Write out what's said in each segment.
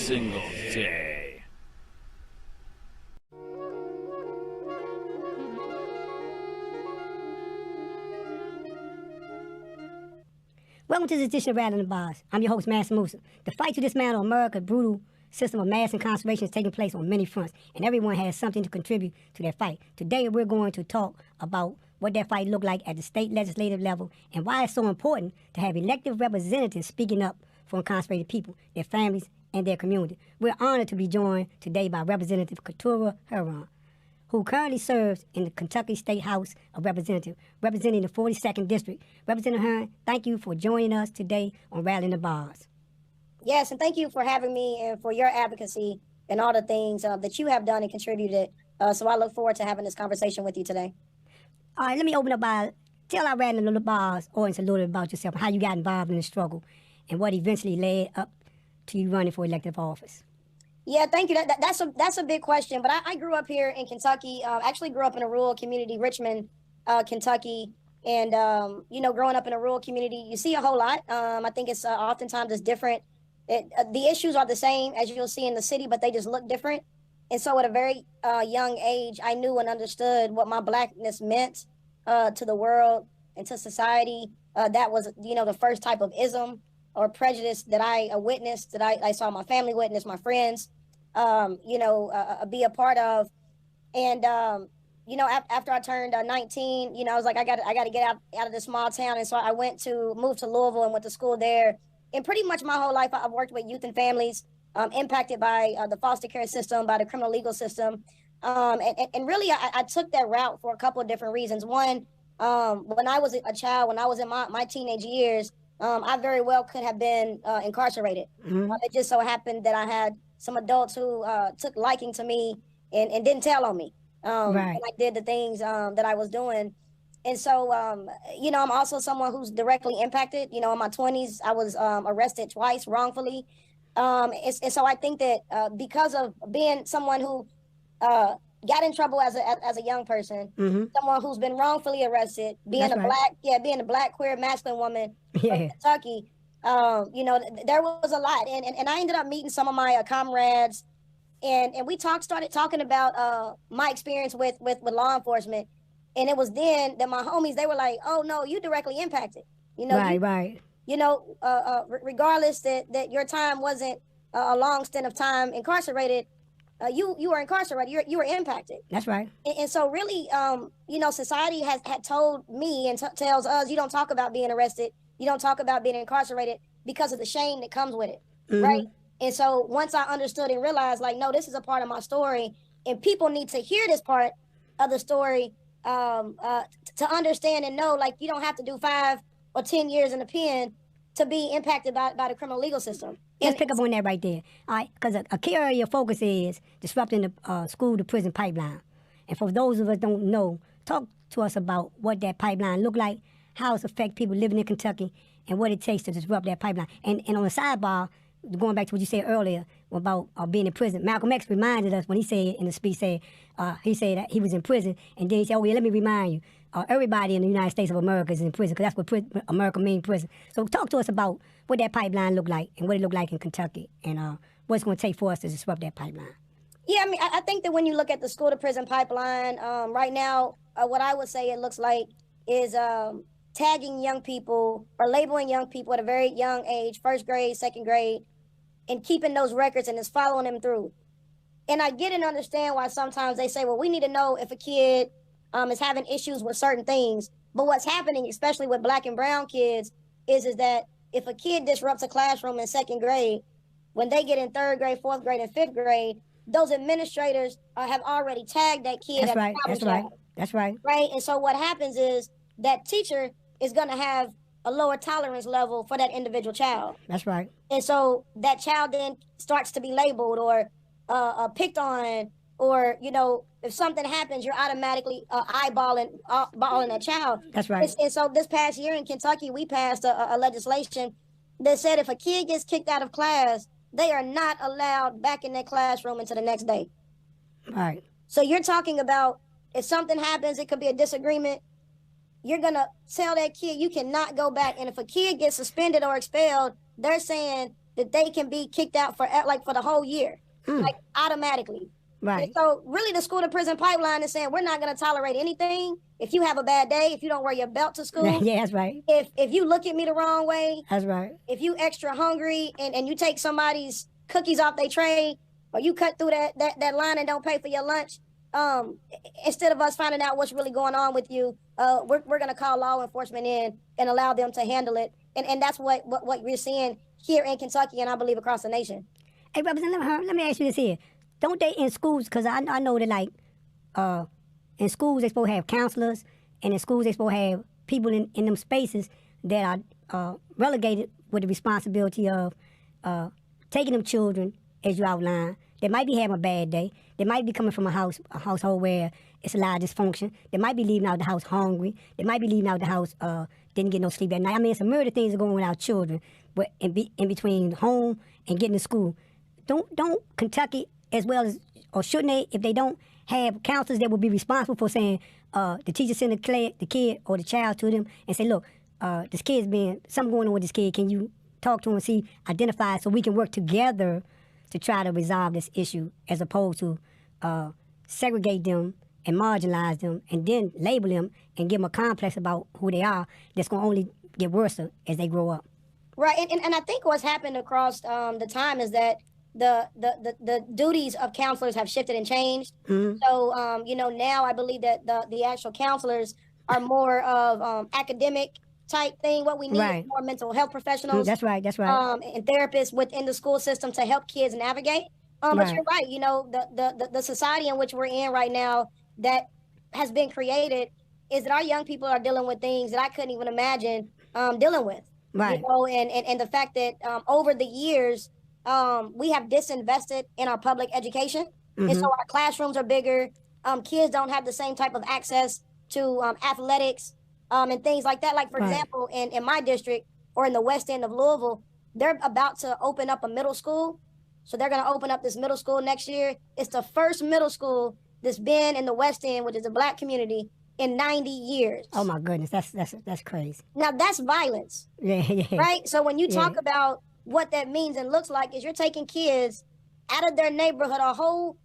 single day. Welcome to this edition of Rattling the Bars. I'm your host, Master Musa. The fight to dismantle America's brutal system of mass incarceration is taking place on many fronts, and everyone has something to contribute to that fight. Today, we're going to talk about what that fight looked like at the state legislative level and why it's so important to have elected representatives speaking up for incarcerated people, their families, and their community. We're honored to be joined today by Representative Keturah Huron, who currently serves in the Kentucky State House of Representatives, representing the 42nd District. Representative Huron, thank you for joining us today on Rattling the Bars. Yes, and thank you for having me and for your advocacy and all the things that you have done and contributed. So I look forward to having this conversation with you today. All right, let me open up by, tell our Rattling the Bars audience a little bit about yourself, how you got involved in the struggle, and what eventually led up to you running for elective office. Yeah, thank you. That's a big question. But I grew up here in Kentucky. Actually grew up in a rural community, Richmond, Kentucky. And, growing up in a rural community, you see a whole lot. I think it's oftentimes it's different. The issues are the same as you'll see in the city, but they just look different. And so at a very young age, I knew and understood what my Blackness meant to the world and to society. That was, the first type of ism or prejudice that I witnessed, that I saw my family witness, my friends, be a part of. And, after I turned 19, I was like, I got to get out of this small town. And so I moved to Louisville and went to school there. And pretty much my whole life, I've worked with youth and families impacted by the foster care system, by the criminal legal system. And really, I took that route for a couple of different reasons. One, when I was a child, when I was in my teenage years, I very well could have been incarcerated. Mm-hmm. It just so happened that I had some adults who took liking to me and didn't tell on me Right. when I did the things that I was doing. And so, I'm also someone who's directly impacted. In my 20s, I was arrested twice wrongfully. And so I think that because of being someone who got in trouble as a young person, Mm-hmm. someone who's been wrongfully arrested, being That's right. being a black queer masculine woman Yeah. from Kentucky, there was a lot. And I ended up meeting some of my comrades, and we started talking about my experience with law enforcement. And it was then that my homies, they were like, oh no, you directly impacted, Right. Regardless that your time wasn't a long stint of time incarcerated, you were incarcerated, you were impacted. That's right. And so really, society had told me and tells us, you don't talk about being arrested, you don't talk about being incarcerated because of the shame that comes with it, Mm-hmm. right? And so once I understood and realized, like, no, this is a part of my story, and people need to hear this part of the story to understand and know, like, you don't have to do 5 or 10 years in the pen to be impacted by the criminal legal system. Let's pick up on that right there. All right, because a key area of focus is disrupting the school to prison pipeline. And for those of us don't know, talk to us about what that pipeline look like, how it's affect people living in Kentucky, and what it takes to disrupt that pipeline. And on the sidebar, going back to what you said earlier about being in prison, Malcolm X reminded us when he said in the speech, he said that he was in prison, and then he said, oh yeah, let me remind you, everybody in the United States of America is in prison, because that's what America means, prison. So talk to us about what that pipeline looked like and what it looked like in Kentucky, and what it's going to take for us to disrupt that pipeline. Yeah, I mean, I think that when you look at the school to prison pipeline, right now, what I would say it looks like is tagging young people or labeling young people at a very young age, 1st grade, 2nd grade, and keeping those records and just following them through. And I get and understand why sometimes they say, well, we need to know if a kid is having issues with certain things. But what's happening, especially with black and brown kids, is that if a kid disrupts a classroom in 2nd grade, when they get in 3rd grade, 4th grade, and 5th grade, those administrators have already tagged that kid. That's right. That's right. That's right. Right. And so what happens is that teacher is going to have a lower tolerance level for that individual child. That's right. And so that child then starts to be labeled or picked on, or, if something happens, you're automatically eyeballing that child. That's right. And so this past year in Kentucky, we passed a legislation that said if a kid gets kicked out of class, they are not allowed back in their classroom until the next day. All right. So you're talking about if something happens, it could be a disagreement. You're going to tell that kid you cannot go back. And if a kid gets suspended or expelled, they're saying that they can be kicked out for the whole year, like automatically. Right. And so really the school to prison pipeline is saying we're not going to tolerate anything. If you have a bad day, if you don't wear your belt to school. Yeah, that's right. If you look at me the wrong way. That's right. If you extra hungry and you take somebody's cookies off their tray, or you cut through that line and don't pay for your lunch, instead of us finding out what's really going on with you, we're going to call law enforcement in and allow them to handle it. And that's what we're seeing here in Kentucky, and I believe across the nation. Hey, Representative, let me ask you this here. Don't they in schools, because I know that like in schools they supposed to have counselors, and in schools they supposed to have people in them spaces that are relegated with the responsibility of taking them children, as you outlined. They might be having a bad day. They might be coming from a household where it's a lot of dysfunction. They might be leaving out the house hungry. They might be leaving out the house didn't get no sleep at night. I mean, it's a myriad of things that are going on with our children, but in between home and getting to school. Don't Kentucky, as well as, or shouldn't they, if they don't have counselors that will be responsible for saying the teacher send the kid or the child to them and say, look, this kid's been, something going on with this kid. Can you talk to him and see, identify it so we can work together to try to resolve this issue, as opposed to segregate them and marginalize them and then label them and give them a complex about who they are that's going to only get worse as they grow up. Right, and I think what's happened across the time is that the duties of counselors have shifted and changed. So, now I believe that the actual counselors are more of academic type thing. What we need is more mental health professionals. That's right. And therapists within the school system to help kids navigate. But you're right, the society in which we're in right now that has been created is that our young people are dealing with things that I couldn't even imagine dealing with. Right. And the fact that over the years, we have disinvested in our public education. And so our classrooms are bigger. Kids don't have the same type of access to athletics and things like that. Like, for example, in my district or in the west end of Louisville, they're about to open up a middle school. So they're going to open up this middle school next year. It's the first middle school that's been in the west end, which is a black community, in 90 years. Oh my goodness, that's crazy. Now that's violence. Yeah. Right? So when you talk about what that means and looks like, is you're taking kids out of their neighborhood, a whole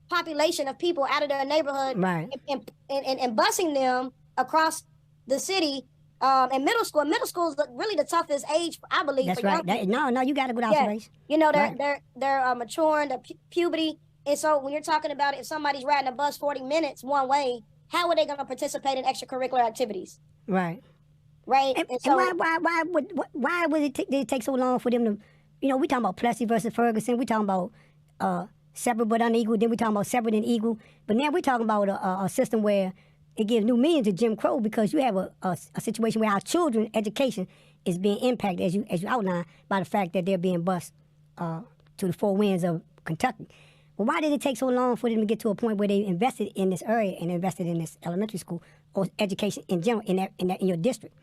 population of people out of their neighborhood, and busing them across the city. And middle school is really the toughest age, I believe. That's for right. No, you got a good observation. They're maturing, the puberty. And so when you're talking about if somebody's riding a bus 40 minutes one way, how are they going to participate in extracurricular activities? Right. Right. And so, why did it take so long for them to, we talking about Plessy versus Ferguson. We talking about separate but unequal. Then we talking about separate and equal. But now we're talking about a system where it gives new meaning to Jim Crow, because you have a situation where our children's education is being impacted, as you outlined, by the fact that they're being bused to the four winds of Kentucky. Well, why did it take so long for them to get to a point where they invested in this area and invested in this elementary school or education in general in your district?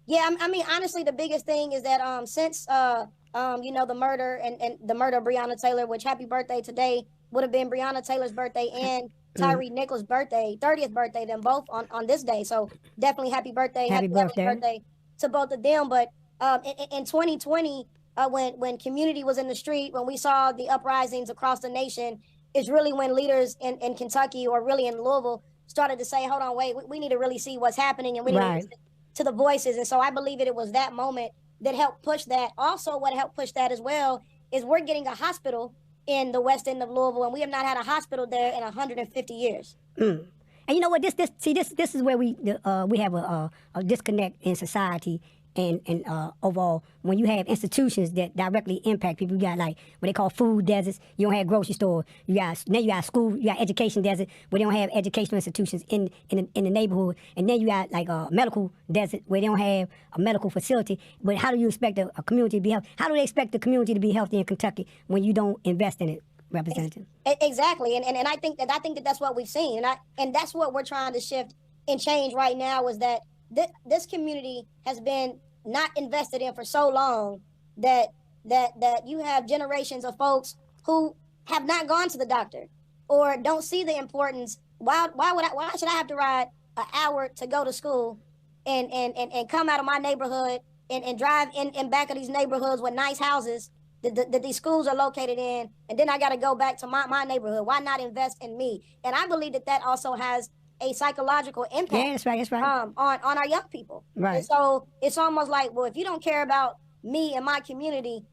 Yeah, I mean, honestly, the biggest thing is that since the murder and the murder of Breonna Taylor, which happy birthday today would have been Breonna Taylor's birthday and Tyree Nichols' birthday, 30th birthday, them both on this day. So definitely happy birthday, happy birthday to both of them. But in 2020, when community was in the street, when we saw the uprisings across the nation, is really when leaders in Kentucky or really in Louisville started to say, hold on, wait, we need to really see what's happening, and we need to listen to the voices. And so I believe it was that moment that helped push that. Also, what helped push that as well is we're getting a hospital in the west end of Louisville, and we have not had a hospital there in 150 years. And you know what? This is where we have a disconnect in society. And overall, when you have institutions that directly impact people, you got like what they call food deserts. You don't have grocery store. You got school. You got education desert where they don't have educational institutions in the neighborhood. And then you got like a medical desert where they don't have a medical facility. But how do you expect a community to be healthy? How do they expect the community to be healthy in Kentucky when you don't invest in it, Representative? Exactly, and I think that that's what we've seen, and that's what we're trying to shift and change right now, is that this community has been not invested in for so long that you have generations of folks who have not gone to the doctor or don't see the importance. Why should I have to ride an hour to go to school and come out of my neighborhood and drive in back of these neighborhoods with nice houses that these schools are located in, and then I got to go back to my neighborhood. Why not invest in me? And I believe that also has a psychological impact. Yeah, that's right. That's right. On our young people. Right. And so it's almost like, well, if you don't care about me and my community,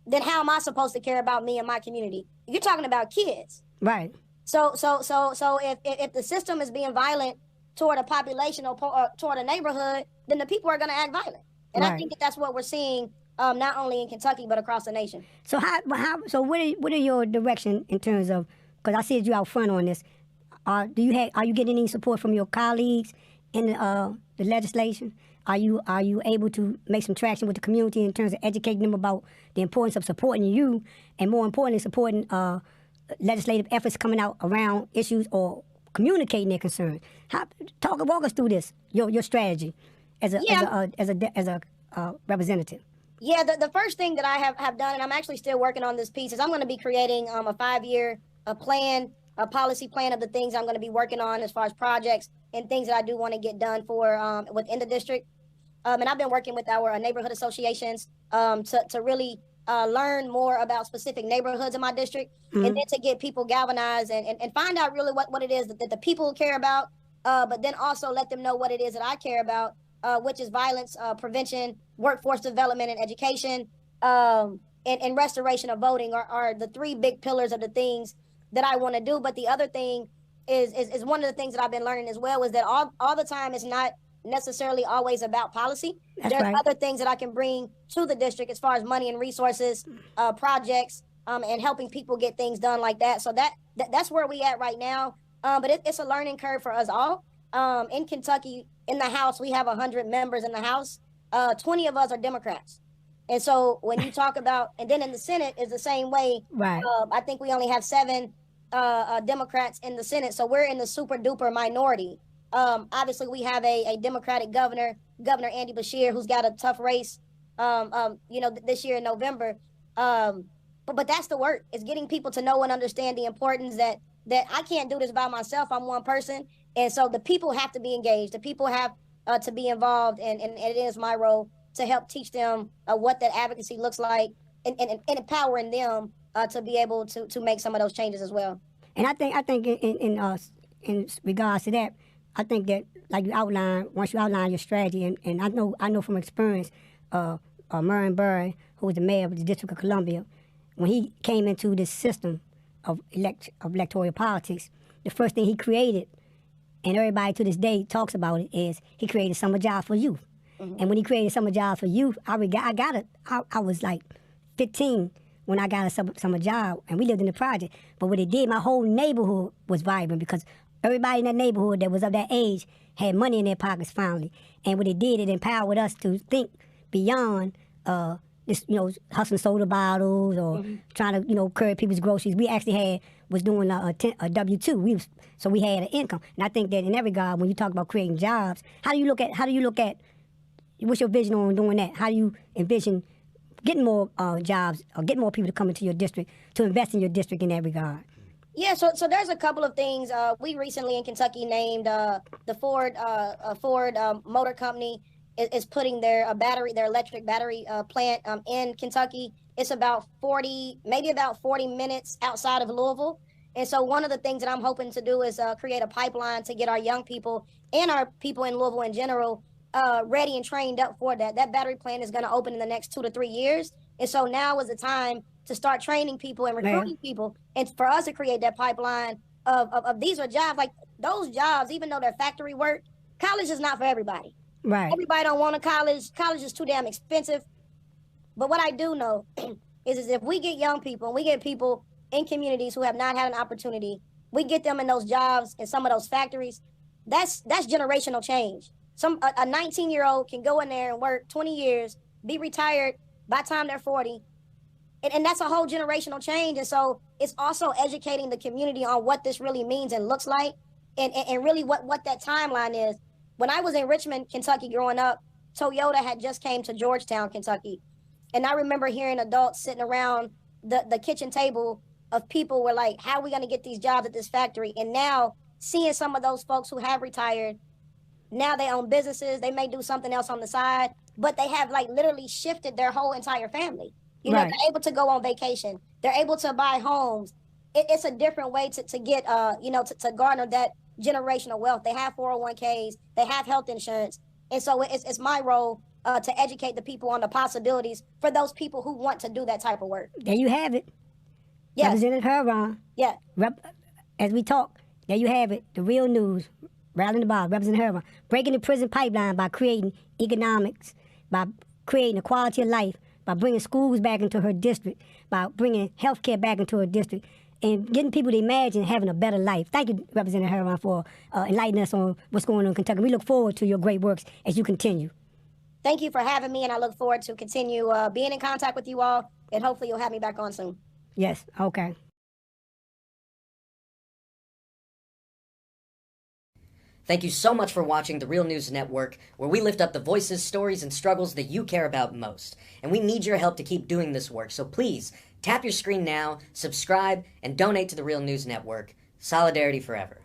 then how am I supposed to care about me and my community? You're talking about kids. Right. So if the system is being violent toward a population or toward a neighborhood, then the people are going to act violent. And right. I think that's what we're seeing, not only in Kentucky but across the nation. So so what are your direction in terms of? Because I see you out front on this. Are you getting any support from your colleagues in the legislation? Are you able to make some traction with the community in terms of educating them about the importance of supporting you, and more importantly, supporting legislative efforts coming out around issues or communicating their concerns? Walk us through this, your strategy as a representative. Yeah, the first thing that I have done, and I'm actually still working on this piece, is I'm going to be creating a 5-year plan, a policy plan of the things I'm going to be working on as far as projects and things that I do want to get done for within the district. And I've been working with our neighborhood associations to really learn more about specific neighborhoods in my district, and then to get people galvanized and find out really what it is that the people care about, but then also let them know what it is that I care about, which is violence prevention, workforce development and education, and restoration of voting are the 3 big pillars of the things that I want to do. But the other thing is one of the things that I've been learning as well, is that all the time it's not necessarily always about policy. That's There's right. other things that I can bring to the district as far as money and resources, projects, and helping people get things done like that. So that's where we at right now. But it's a learning curve for us all. In Kentucky, in the House, we have 100 members in the House. 20 of us are Democrats. And so when you talk about, and then in the Senate is the same way. Right. I think we only have 7 Democrats in the Senate. So we're in the super duper minority. Obviously we have a Democratic governor Andy Beshear, who's got a tough race, this year in November. But that's the work. It's getting people to know and understand the importance that I can't do this by myself. I'm one person. And so the people have to be engaged. The people have to be involved. And it is my role to help teach them what that advocacy looks like, and empowering them to be able to make some of those changes as well. And I think in regards to that, I think that, like you outlined, once you outline your strategy, and I know from experience, Merrion Burry, who was the mayor of the District of Columbia, when he came into this system of electoral politics, the first thing he created, and everybody to this day talks about it, is he created summer jobs for youth. And when he created summer jobs for youth, I was like 15 when I got a summer job, and we lived in the project. But what it did, my whole neighborhood was vibrant, because everybody in that neighborhood that was of that age had money in their pockets finally. And what it did, it empowered us to think beyond this, hustling soda bottles or trying to, carry people's groceries. We actually was doing a W-2. So we had an income. And I think that in that regard, when you talk about creating jobs, how do you look at what's your vision on doing that? How do you envision getting more jobs or getting more people to come into your district to invest in your district in that regard? Yeah, so there's a couple of things. We recently in Kentucky named the Ford Motor Company is putting their electric battery plant in Kentucky. It's about 40 minutes outside of Louisville. And so one of the things that I'm hoping to do is create a pipeline to get our young people and our people in Louisville in general ready and trained up for that. That battery plant is going to open in the next 2 to 3 years. And so now is the time to start training people and recruiting people, and for us to create that pipeline of these are jobs, like those jobs, even though they're factory work, college is not for everybody. Right. Everybody don't want a college. College is too damn expensive. But what I do know is if we get young people and we get people in communities who have not had an opportunity, we get them in those jobs in some of those factories, that's generational change. A 19-year-old can go in there and work 20 years, be retired by the time they're 40, and that's a whole generational change. And so it's also educating the community on what this really means and looks like, and really what that timeline is. When I was in Richmond, Kentucky growing up, Toyota had just came to Georgetown, Kentucky. And I remember hearing adults sitting around the kitchen table of people were like, how are we going to get these jobs at this factory? And now seeing some of those folks who have retired, now they own businesses, they may do something else on the side. but they have like literally shifted their whole entire family. You know, Right. they're able to go on vacation. They're able to buy homes. It's a different way to get, you know, to garner that generational wealth. They have 401ks. They have health insurance. And so it's my role to educate the people on the possibilities for those people who want to do that type of work. There you have it. Yes. Representative Herron. Yeah. As we talk, there you have it. The real news. Rattling the ball, Representative Herron. Breaking the prison pipeline by creating economics, by creating a quality of life, by bringing schools back into her district, by bringing health care back into her district, and getting people to imagine having a better life. Thank you, Representative Herron, for enlightening us on what's going on in Kentucky. We look forward to your great works as you continue. Thank you for having me, and I look forward to continue being in contact with you all, and hopefully you'll have me back on soon. Yes, okay. Thank you so much for watching The Real News Network, where we lift up the voices, stories, and struggles that you care about most. And we need your help to keep doing this work, so please tap your screen now, subscribe, and donate to The Real News Network. Solidarity forever.